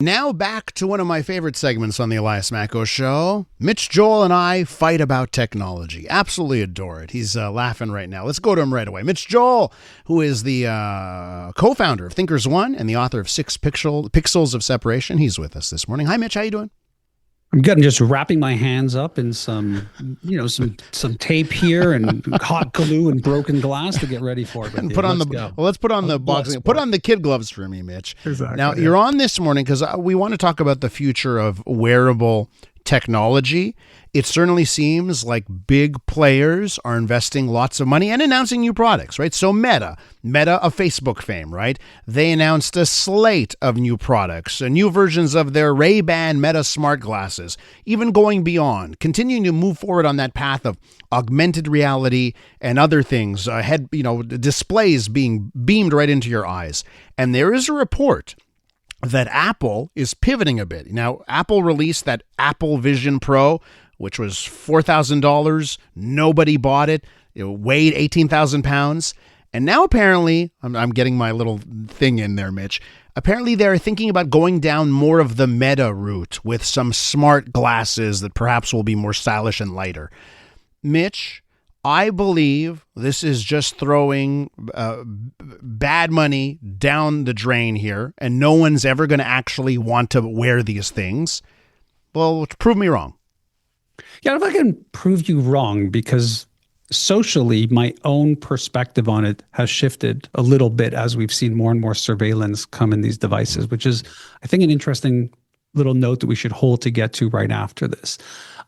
Now back to one of my favorite segments on the Elias Macko Show. Mitch Joel and I fight about technology. Absolutely adore it. He's laughing right now. Let's go to him right away. Mitch Joel, who is the co-founder of ThinkersOne and the author of Pixels of Separation. He's with us this morning. Hi, Mitch. How you doing? I'm good. I'm just wrapping my hands up in some tape here and hot glue and broken glass to get ready for it. And let's put on the boxing. Put on the kid gloves for me, Mitch. Exactly. Now you're on this morning because we want to talk about the future of wearable technology. It certainly seems like big players are investing lots of money and announcing new products, right? So Meta of Facebook fame, right? They announced a slate of new products, new versions of their Ray-Ban Meta smart glasses, even going beyond, continuing to move forward on that path of augmented reality and other things, displays being beamed right into your eyes. And there is a report that Apple is pivoting a bit. Now, Apple released that Apple Vision Pro, which was $4,000. Nobody bought it. It weighed 18,000 pounds. And now apparently, I'm getting my little thing in there, Mitch. Apparently, they're thinking about going down more of the Meta route with some smart glasses that perhaps will be more stylish and lighter. Mitch, I believe this is just throwing bad money down the drain here, and no one's ever going to actually want to wear these things. Well, prove me wrong. Yeah, if I can prove you wrong, because socially, my own perspective on it has shifted a little bit as we've seen more and more surveillance come in these devices, which is, I think, an interesting little note that we should hold to get to right after this.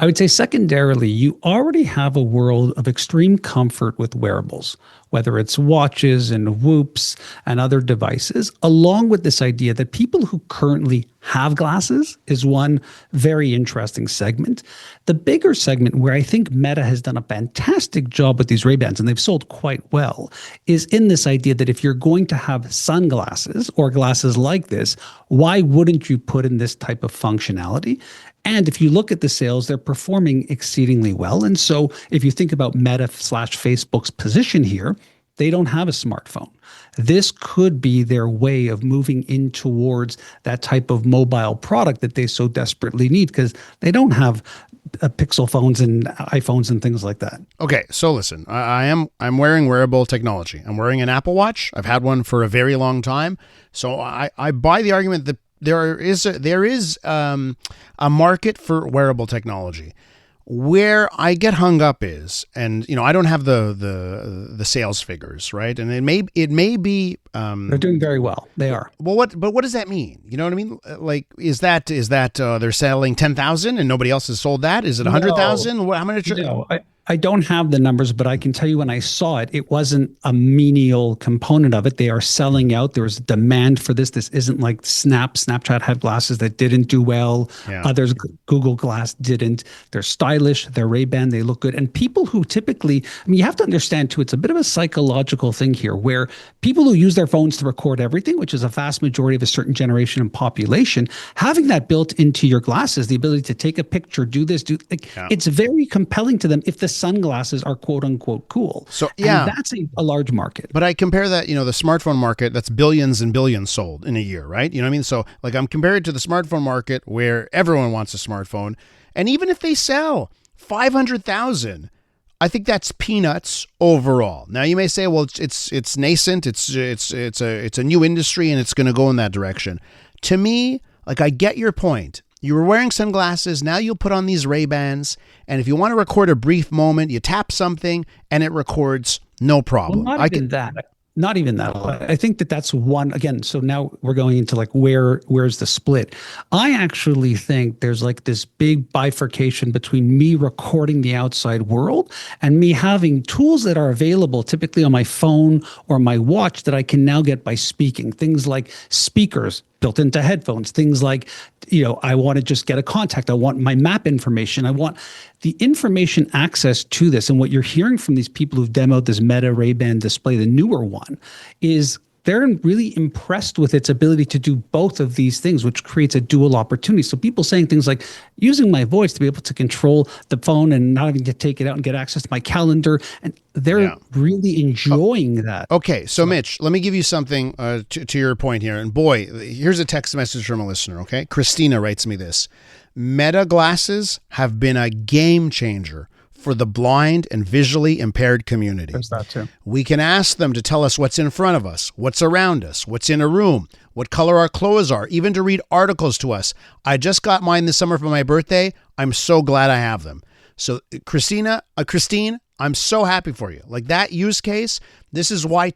I would say secondarily, you already have a world of extreme comfort with wearables, whether it's watches and Whoops and other devices, along with this idea that people who currently have glasses is one very interesting segment. The bigger segment where I think Meta has done a fantastic job with these Ray-Bans, and they've sold quite well, is in this idea that if you're going to have sunglasses or glasses like this, why wouldn't you put in this type of functionality? And if you look at the sales, they're performing exceedingly well. And so if you think about Meta/Facebook's position here, they don't have a smartphone. This could be their way of moving in towards that type of mobile product that they so desperately need, because they don't have Pixel phones and iPhones and things like that. Okay, so listen, I'm wearing wearable technology. I'm wearing an Apple Watch. I've had one for a very long time. So I buy the argument that there is a market for wearable technology. Where I get hung up is, and I don't have the sales figures, right? And it may be they're doing very well. They are. Well, what does that mean? You know what I mean? Like, is that they're selling 10,000 and nobody else has sold that? Is it 100,000? How many? No, I don't have the numbers, but I can tell you when I saw it, it wasn't a menial component of it. They are selling out. There was demand for this. This isn't like Snapchat had glasses that didn't do well. Yeah. Others, Google Glass didn't. They're stylish. They're Ray-Ban. They look good. And people who typically, you have to understand too, it's a bit of a psychological thing here where people who use their phones to record everything, which is a vast majority of a certain generation and population, having that built into your glasses, the ability to take a picture, do this, it's very compelling to them if the sunglasses are quote unquote cool. So yeah, and that's a large market. But I compare that, the smartphone market, that's billions and billions sold in a year, right? You know what I mean? So like I'm compared to the smartphone market where everyone wants a smartphone. And even if they sell 500,000, I think that's peanuts overall. Now you may say, well, it's nascent. It's a new industry and it's going to go in that direction. To me, like I get your point. You were wearing sunglasses, now you'll put on these Ray-Bans, and if you want to record a brief moment, you tap something, and it records, no problem. Well, not even that. I think that's one, again, so now we're going into like where's the split? I actually think there's like this big bifurcation between me recording the outside world and me having tools that are available typically on my phone or my watch that I can now get by speaking. Things like speakers built into headphones, things like, I want to just get a contact. I want my map information. I want the information access to this. And what you're hearing from these people who've demoed this Meta Ray-Ban display, the newer one, is they're really impressed with its ability to do both of these things, which creates a dual opportunity. So people saying things like using my voice to be able to control the phone and not having to take it out and get access to my calendar. And they're really enjoying that. Okay. So Mitch, let me give you something to your point here. And boy, here's a text message from a listener. Okay. Christina writes me this. Meta glasses have been a game changer for the blind and visually impaired community. There's that too. We can ask them to tell us what's in front of us, what's around us, what's in a room, what color our clothes are, even to read articles to us. I just got mine this summer for my birthday. I'm so glad I have them. So Christine, I'm so happy for you. Like that use case, this is why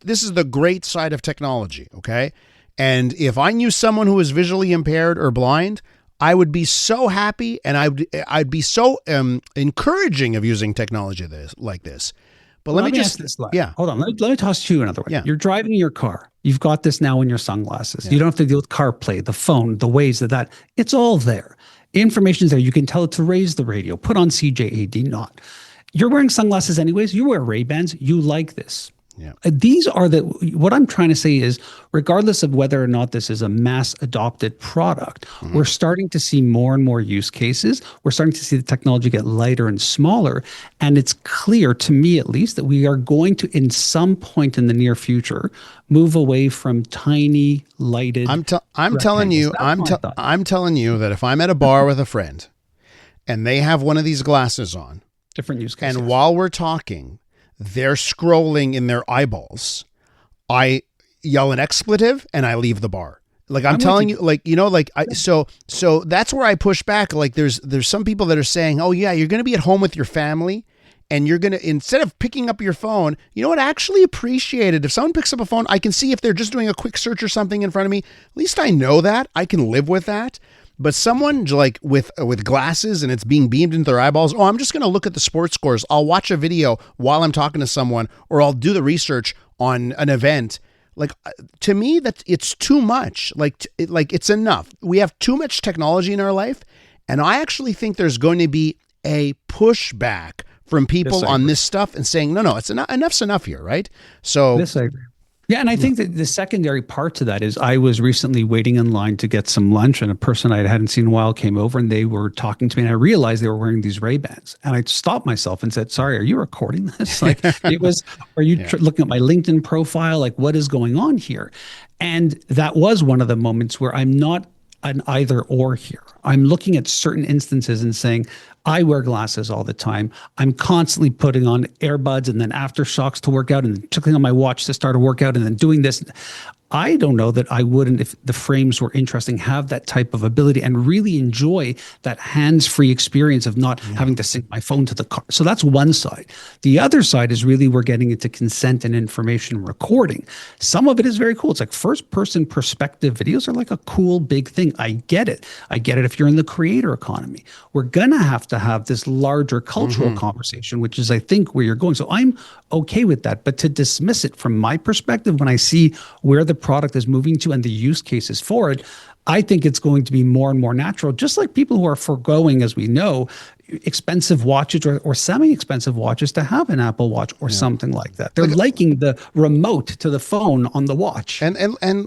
this is the great side of technology, okay? And if I knew someone who was visually impaired or blind, I would be so happy, and I'd be so encouraging of using technology like this. But let me just ask this. Hold on. Let me toss to you another way. Yeah. You're driving your car. You've got this now in your sunglasses. Yeah. You don't have to deal with CarPlay, the phone, the ways that. It's all there. Information's there. You can tell it to raise the radio, put on CJAD, not. You're wearing sunglasses anyways. You wear Ray-Bans. You like this. Yeah. These are what I'm trying to say is, regardless of whether or not this is a mass adopted product, we're starting to see more and more use cases. We're starting to see the technology get lighter and smaller. And it's clear to me, at least, that we are going to, in some point in the near future, move away from tiny lighted. I'm telling you that if I'm at a bar with a friend and they have one of these glasses on, different use cases, and while we're talking, they're scrolling in their eyeballs, I yell an expletive and I leave the bar. Like I'm telling you, like, you know, like so that's where I push back. Like there's some people that are saying, oh yeah, you're going to be at home with your family and you're going to, instead of picking up your phone, you know what, I actually appreciate it. If someone picks up a phone, I can see if they're just doing a quick search or something in front of me. At least I know that. I can live with that. But someone like with glasses and it's being beamed into their eyeballs, oh, I'm just going to look at the sports scores. I'll watch a video while I'm talking to someone, or I'll do the research on an event. Like, to me, that it's too much. Like it's enough. We have too much technology in our life. And I actually think there's going to be a pushback from people on this stuff and saying, no, it's enough's enough here, right? So this I agree. Yeah, and I think that the secondary part to that is I was recently waiting in line to get some lunch, and a person I hadn't seen in a while came over, and they were talking to me, and I realized they were wearing these Ray-Bans. And I stopped myself and said, sorry, are you recording this? Like, are you looking at my LinkedIn profile? Like, what is going on here? And that was one of the moments where I'm not an either or here. I'm looking at certain instances and saying, I wear glasses all the time. I'm constantly putting on earbuds and then aftershocks to work out and then clicking on my watch to start a workout and then doing this. I don't know that I wouldn't, if the frames were interesting, have that type of ability and really enjoy that hands-free experience of not having to sync my phone to the car. So that's one side. The other side is really we're getting into consent and information recording. Some of it is very cool. It's like first-person perspective videos are like a cool big thing. I get it. I get it if you're in the creator economy. We're going to have this larger cultural conversation, which is, I think, where you're going. So I'm okay with that. But to dismiss it from my perspective, when I see where the product is moving to and the use cases for it, I think it's going to be more and more natural, just like people who are foregoing, as we know, expensive watches or semi-expensive watches to have an Apple Watch or something like that. They're liking the remote to the phone on the watch. And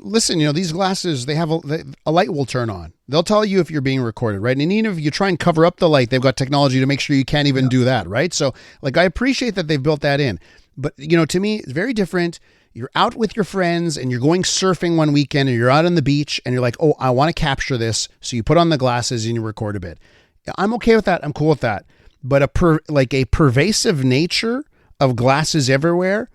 listen, you know, these glasses, they have a light will turn on. They'll tell you if you're being recorded, right? And even if you try and cover up the light, they've got technology to make sure you can't even do that, right? So, like, I appreciate that they've built that in. But, you know, to me, it's very different. You're out with your friends and you're going surfing one weekend and you're out on the beach and you're like, oh, I want to capture this. So you put on the glasses and you record a bit. I'm okay with that. I'm cool with that. But a pervasive nature of glasses everywhere,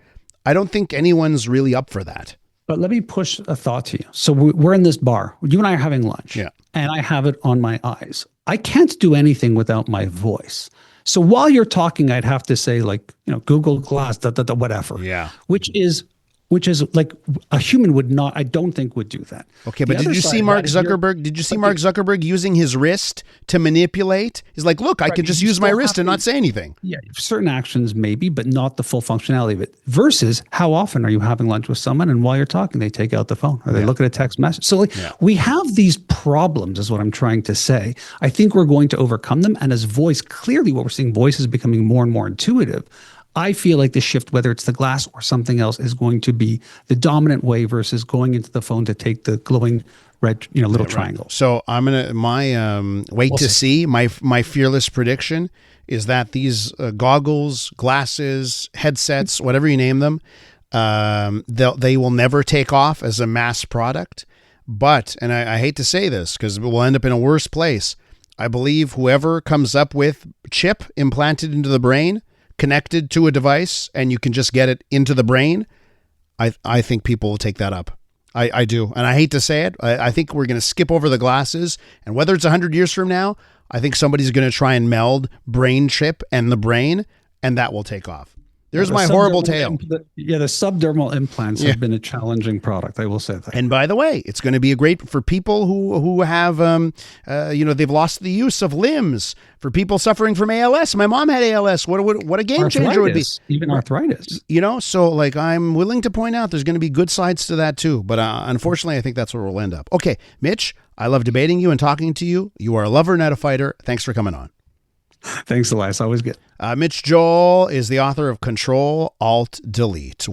I don't think anyone's really up for that. But let me push a thought to you. So we're in this bar. You and I are having lunch. Yeah. And I have it on my eyes. I can't do anything without my voice. So while you're talking, I'd have to say, like, you know, Google Glass, whatever. Yeah. Which is like a human would not, I don't think, would do that. Okay, but did you see Mark Zuckerberg? Did you see Mark Zuckerberg using his wrist to manipulate? He's like, look, I could just use my wrist and not say anything. Yeah, certain actions maybe, but not the full functionality of it. Versus, how often are you having lunch with someone and while you're talking, they take out the phone or they look at a text message? So we have these problems, is what I'm trying to say. I think we're going to overcome them. And as voice, clearly what we're seeing, voice is becoming more and more intuitive. I feel like the shift, whether it's the glass or something else, is going to be the dominant way versus going into the phone to take the glowing red, little triangle. So I'm gonna wait to see. My fearless prediction is that these goggles, glasses, headsets, whatever you name them, they will never take off as a mass product. But, and I hate to say this because we'll end up in a worse place, I believe whoever comes up with chip implanted into the brain, connected to a device, and you can just get it into the brain, I think people will take that up. I do. And I hate to say it. I think we're going to skip over the glasses. And whether it's 100 years from now, I think somebody's going to try and meld brain chip and the brain, and that will take off. There's my horrible tale. The subdermal implants have been a challenging product. I will say that. And by the way, it's going to be great for people who have, they've lost the use of limbs. For people suffering from ALS. My mom had ALS. What a game changer would be. Even arthritis. So like I'm willing to point out there's going to be good sides to that too. But unfortunately, I think that's where we'll end up. Okay, Mitch, I love debating you and talking to you. You are a lover, not a fighter. Thanks for coming on. Thanks, Elias. Always good. Mitch Joel is the author of Control, Alt, Delete.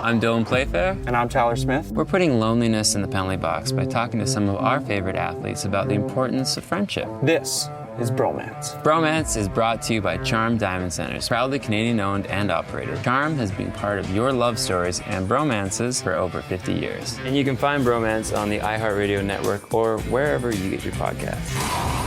I'm Dylan Playfair. And I'm Tyler Smith. We're putting loneliness in the penalty box by talking to some of our favorite athletes about the importance of friendship. This is Bromance. Bromance is brought to you by Charm Diamond Centers, proudly Canadian-owned and operated. Charm has been part of your love stories and bromances for over 50 years. And you can find Bromance on the iHeartRadio network or wherever you get your podcasts.